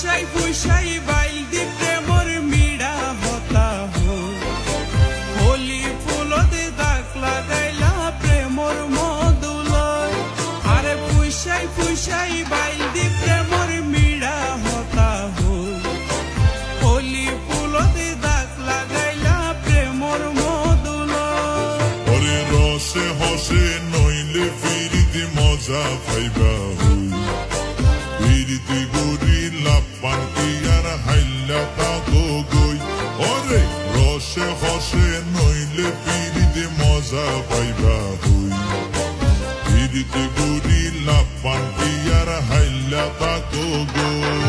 পুষাই পুষাই বাইল দি প্রেমর মিড়া হতা হোলি ফুলতে দাগ লাগাইলা প্রেমর মধুলয় আরে পুষাই পুষাই বাইল দি প্রেমর মিড়া হতা হোলি ফুলতে দাগ লাগাইলা প্রেমর মধুলয় ওরে রসে হসে নইলে ফিরিতে মজা পাইবা ফিরিতে গরি লাপান কি আর হাইলা তাকো গই ওরে রসে হসে নইলে ফিরিতে মজা পাইবা ফিরিতে গরি লাপান কি আর হাইলা তাকো গই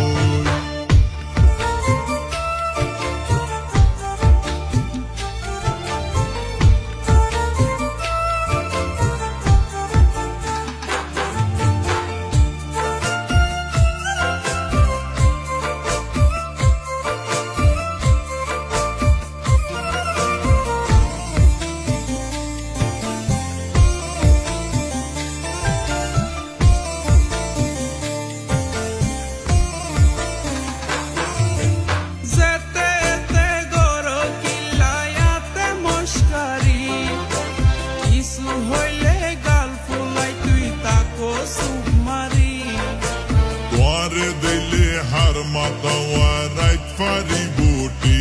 মাতাওয়া রাইত ফারি বুটি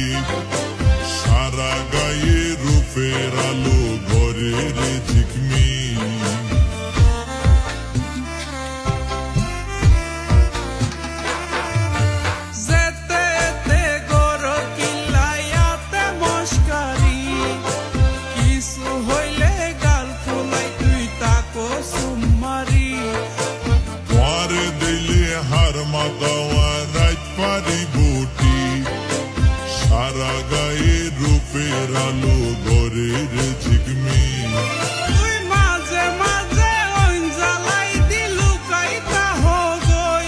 সারা গায়ে রূপের আলো ঘরের ঝিকমি যেতে গর কিলায়াতে মস্কারি কিছু হইলে গাল ফুলাই তুই তাকো সুমারি তোয়ারে দিলে হার মাতাওয়া পারি বুটি সারা গায়ে রূপের আলো ঘরের ঝিকমি তুই মাঝে মাঝে ওই জ্বালাই দিলু কাইতা হগই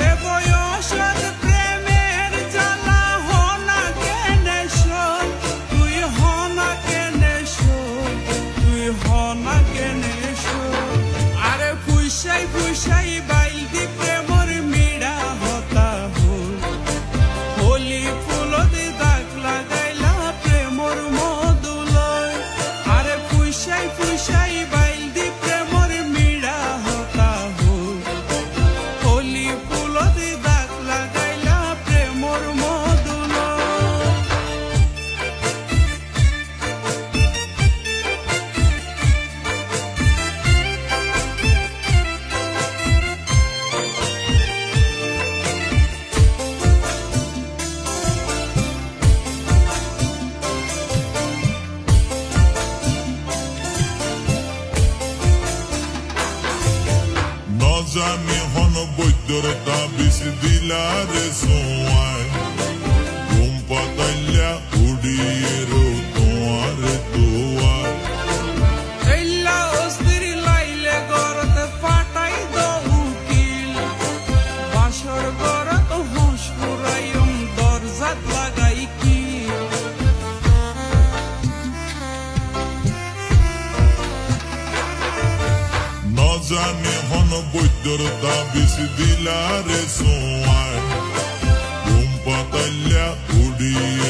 এ বয়সের প্রেমের জ্বালা হনা কেনে শোন তুই হনা কেনে শোন তুই হনা কেনে শোন আরে ফুসাই ফুসাই বাইল দি প্রেমর মিড়া হতা হোলি ফুলতে দাগ লাগাইলা প্রেমর মধুলয় আরে পুষাই পুষাই বাইল দি প্রেমর মিড়া হতা হোলি ফুলতে দাগ লাগাইলা প্রেমর মধুলয় জানি হন বৈদ্যর তাবিজ দিলারে সোয়ায় ঘুম পাতাইলা উড়িয়ে রো তোমারে তোয়ার এল্লা অস্থির লাইলে গরতে ফাটাই দো উকিল বাসর গরত হোস পুরাইম দরজাত লাগাই কি জানি হন বৈদ্যর তাবিজ দিলারে সোয়ায় ঘুম পাতাইলা উড়িয়ে